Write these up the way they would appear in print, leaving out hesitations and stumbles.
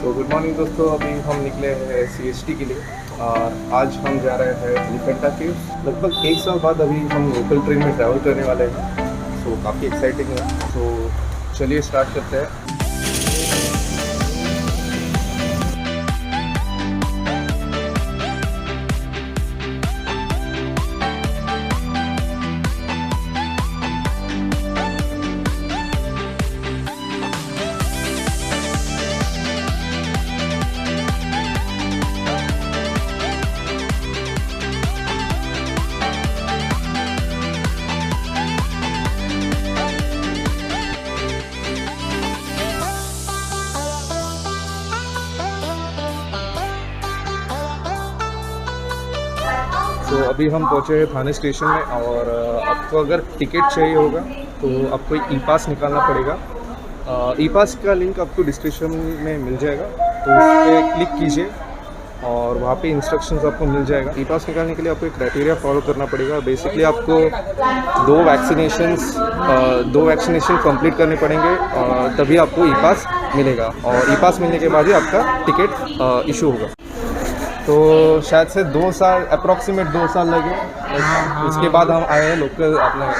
तो good morning दोस्तों, अभी हम निकले हैं CST के लिए और आज हम जा रहे हैं एलिफेंटा केव। लगभग 1 साल बाद अभी हम लोकल ट्रेन में ट्रैवल करने वाले हैं। सो काफ़ी एक्साइटिंग है। तो चलिए स्टार्ट करते हैं। तो अभी हम पहुँचे हैं थाने स्टेशन में और आपको अगर टिकट चाहिए होगा तो आपको ई पास निकालना पड़ेगा। ई पास का लिंक आपको डिस्क्रिप्शन में मिल जाएगा, तो उस पर क्लिक कीजिए और वहाँ पे इंस्ट्रक्शंस आपको मिल जाएगा। ई पास निकालने के लिए आपको एक क्राइटेरिया फॉलो करना पड़ेगा। बेसिकली आपको दो वैक्सीनेशन कंप्लीट करने पड़ेंगे तभी आपको ई पास मिलेगा और ई पास मिलने के बाद ही आपका टिकट इशू होगा। तो शायद से 2 साल अप्रॉक्सीमेट 2 साल लगे। उसके बाद हम आए हैं लोकल अपने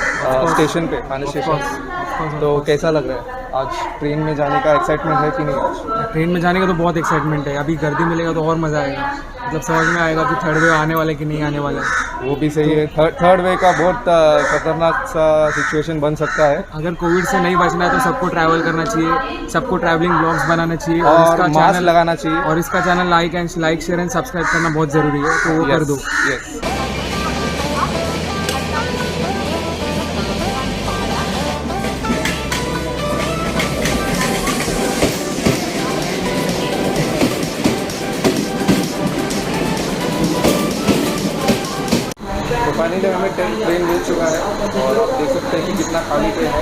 स्टेशन पे, थाने स्टेशन। तो कैसा लग रहा है आज ट्रेन में जाने का? एक्साइटमेंट है कि नहीं? आज ट्रेन में जाने का तो बहुत एक्साइटमेंट है। अभी गर्दी मिलेगा तो और मज़ा आएगा, मतलब समझ में आएगा कि थर्ड वेव आने वाले कि नहीं आने वाले। वो भी सही है। थर्ड वेव का बहुत खतरनाक सा सिचुएशन बन सकता है। अगर कोविड से नहीं बचना है तो सबको ट्रैवल करना चाहिए, सबको ट्रैवलिंग ब्लॉग्स बनाना चाहिए और इसका मास्क चैनल लगाना चाहिए और इसका channel like share and subscribe करना बहुत ज़रूरी है, तो वो कर दो। तो फाइनली हमें ट्रेन मिल चुका है और आप देख सकते हैं कि कितना खाली ट्रेन है।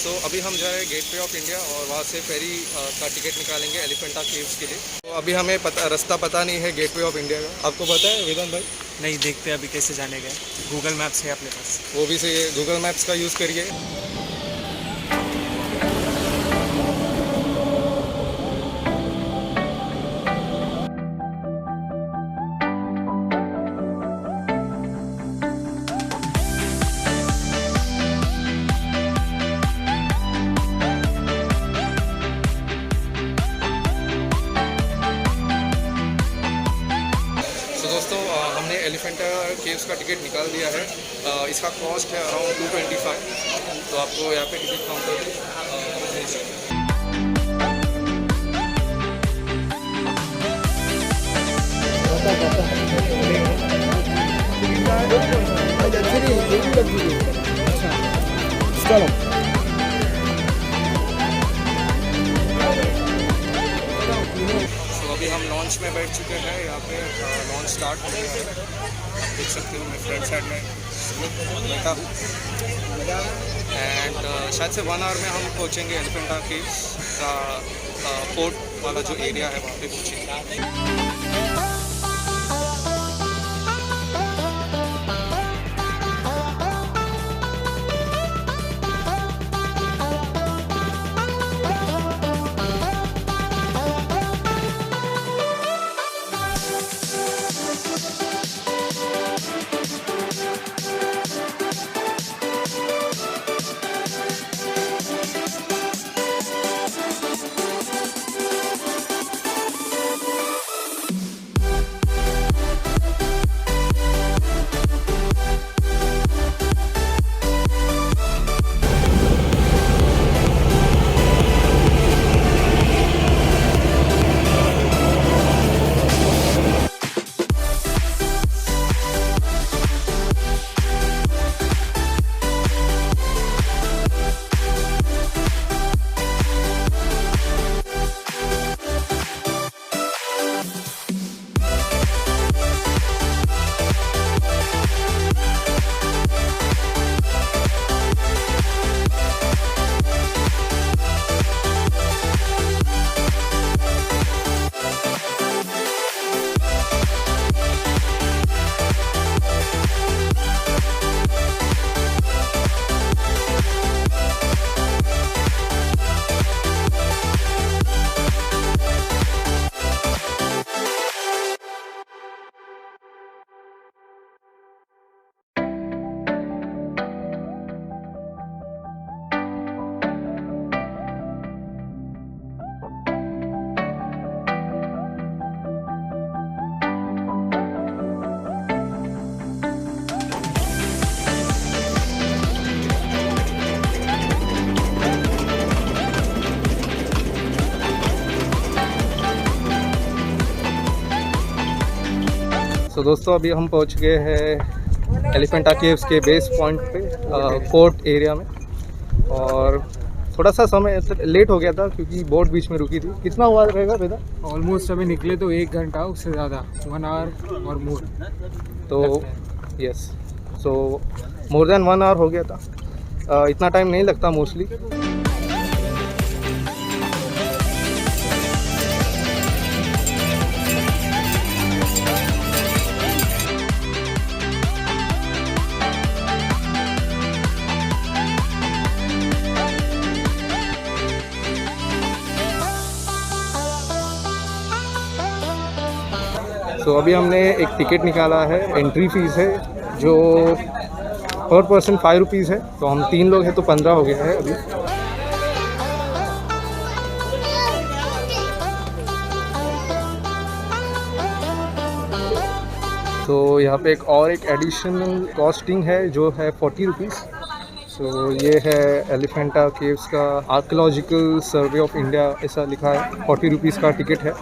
तो अभी हम जा रहे हैं गेटवे ऑफ इंडिया और वहाँ से फेरी का टिकट निकालेंगे एलिफेंटा केव्स के लिए। तो अभी हमें रास्ता पता नहीं है गेटवे ऑफ इंडिया का। आपको पता है वेदांत भाई? नहीं, देखते अभी कैसे जाने गए। गूगल मैप्स है अपने पास। वो भी सही है, गूगल मैप्स का यूज़ करिए। हमने एलिफेंटा केव्स का टिकट निकाल दिया है। इसका कॉस्ट है अराउंड 225। तो आपको यहाँ पे टिकट काउंटर मिल जाएगा। अभी हम लॉन्च में बैठ चुके हैं। यहाँ पे लॉन्च स्टार्ट हो गया है। आप देख सकते हो मैं फ्रंट साइड में बैठा हूँ एंड शायद से 1 आवर में हम पहुँचेंगे एलिफेंटा केव्स का पोर्ट वाला जो एरिया है वहाँ पे पहुँचेंगे। तो दोस्तों अभी हम पहुंच गए हैं एलिफेंटा केव्स के बेस पॉइंट पे, फोर्ट एरिया में। और थोड़ा सा समय लेट हो गया था क्योंकि बोट बीच में रुकी थी। कितना हुआ रहेगा बेटा? ऑलमोस्ट अभी निकले तो 1 घंटा, उससे ज़्यादा 1 आवर और मोर। तो yes, so more than 1 hour हो गया था। इतना टाइम नहीं लगता मोस्टली। तो अभी हमने एक टिकट निकाला है, एंट्री फीस है जो पर पर्सन 5 रुपीज़ है। तो हम 3 लोग हैं तो 15 हो गया है अभी। तो यहाँ पे एक एडिशनल कॉस्टिंग है जो है 40 रुपीज़। तो ये है एलिफेंटा केव्स का आर्कियोलॉजिकल सर्वे ऑफ इंडिया, ऐसा लिखा है। 40 रुपीज़ का टिकट है।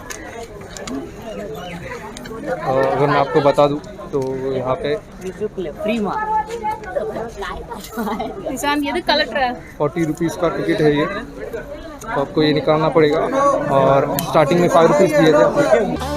अगर मैं आपको बता दूं तो यहाँ पे निशान ये तो कलेक्टर है। 40 रुपीज़ का टिकट है ये, तो आपको ये निकालना पड़ेगा। और स्टार्टिंग में 5 रुपीज़ दिए थे।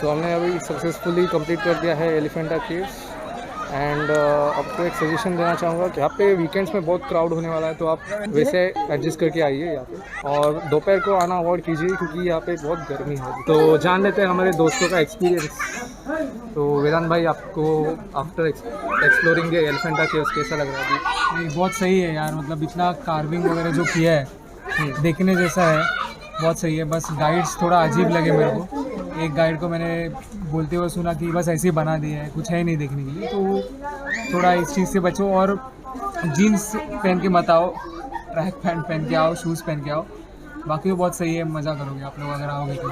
तो हमने अभी सक्सेसफुली कंप्लीट कर दिया है एलिफेंटा केव्स। एंड आपको एक सजेशन देना चाहूँगा कि यहाँ पे वीकेंड्स में बहुत क्राउड होने वाला है, तो आप वैसे एडजस्ट करके आइए यहाँ पे। और दोपहर को आना अवॉइड कीजिए क्योंकि यहाँ पे बहुत गर्मी है। तो जान लेते हैं हमारे दोस्तों का एक्सपीरियंस। तो वेदांत भाई, आपको after exploring the Elephanta caves कैसा लग रहा है? ये बहुत सही है यार, मतलब इतना कार्विंग वगैरह जो किया है देखने जैसा है, बहुत सही है। बस गाइड्स थोड़ा अजीब लगे मेरे को। एक गाइड को मैंने बोलते हुए सुना कि बस ऐसे ही बना दिया है, कुछ है नहीं देखने के लिए। तो थोड़ा इस चीज़ से बचो और जीन्स पहन के मत आओ, ट्रैक पैंट पहन के आओ, शूज़ पहन के आओ। बाकी तो बहुत सही है, मज़ा करोगे आप लोग अगर आओगे तो।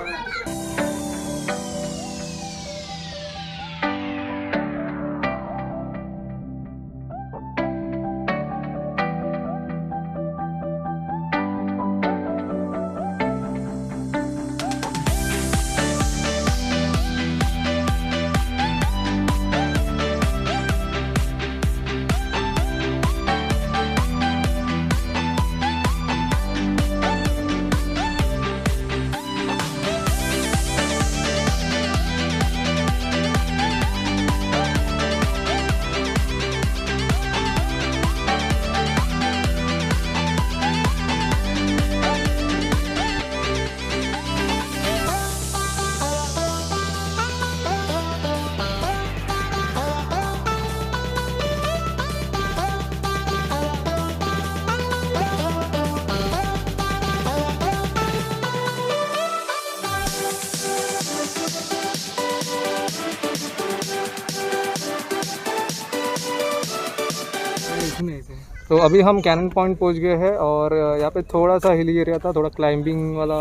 तो अभी हम कैनन पॉइंट पहुंच गए हैं और यहाँ पे थोड़ा सा हिली एरिया था, थोड़ा क्लाइंबिंग वाला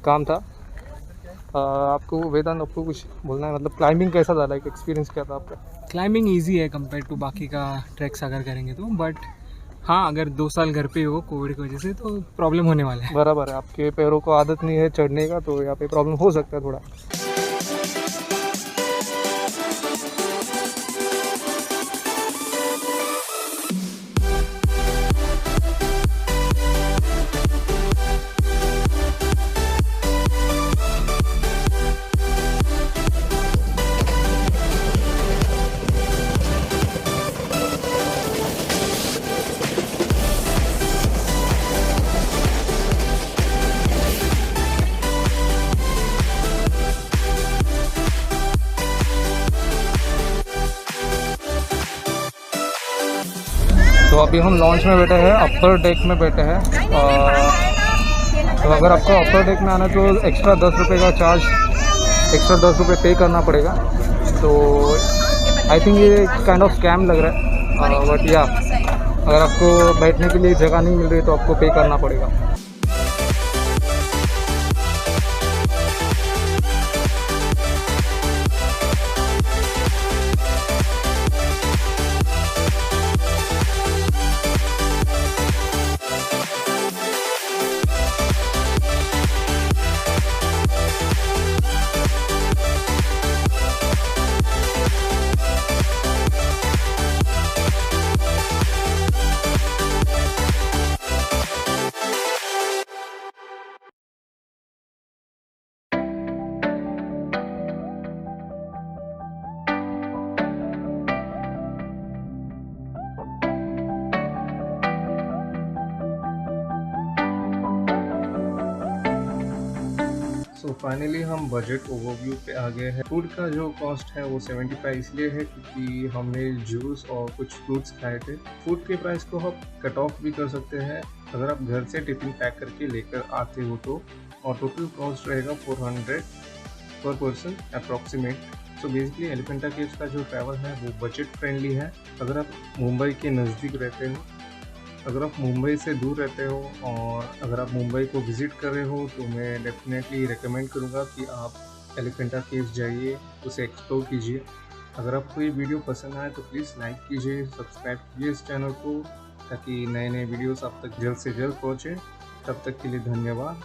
काम था। आपको वेदांत, आपको कुछ बोलना है? मतलब क्लाइंबिंग कैसा था, लाइक एक्सपीरियंस क्या था आपका? क्लाइंबिंग इजी है कंपेयर टू बाकी का ट्रैक्स अगर करेंगे तो, बट हाँ, अगर 2 साल घर पे हो कोविड की वजह से तो प्रॉब्लम होने वाला है। बराबर है, आपके पैरों को आदत नहीं है चढ़ने का, तो यहाँ पे प्रॉब्लम हो सकता है थोड़ा। तो अभी हम लॉन्च में बैठे हैं, अपर डेक में बैठे हैं। तो अगर आपको अपर डेक में आना है तो एक्स्ट्रा 10 रुपये का चार्ज, एक्स्ट्रा 10 रुपये पे करना पड़ेगा। तो आई थिंक ये काइंड ऑफ स्कैम लग रहा है, बट या अगर आपको बैठने के लिए जगह नहीं मिल रही तो आपको पे करना पड़ेगा। सो फाइनली हम बजट ओवरव्यू पे आ गए हैं। फूड का जो कॉस्ट है वो 75 इसलिए है क्योंकि हमने जूस और कुछ फ्रूट्स खाए थे। फूड के प्राइस को हम कट ऑफ भी कर सकते हैं अगर आप घर से टिफिन पैक करके लेकर आते हो तो, और टोटल कॉस्ट रहेगा 400 पर person approximate. So basically Elephanta caves का जो ट्रैवल है वो बजट फ्रेंडली है। अगर आप मुंबई के नज़दीक रहते हो, अगर आप मुंबई से दूर रहते हो और अगर आप मुंबई को विज़िट कर रहे हो तो मैं डेफिनेटली रिकमेंड करूँगा कि आप एलिफेंटा केव्स जाइए, उसे एक्सप्लोर कीजिए। अगर आपको ये वीडियो पसंद आए तो प्लीज़ लाइक कीजिए, सब्सक्राइब कीजिए इस चैनल को, ताकि नए नए वीडियोस आप तक जल्द से जल्द पहुँचे। तब तक के लिए धन्यवाद।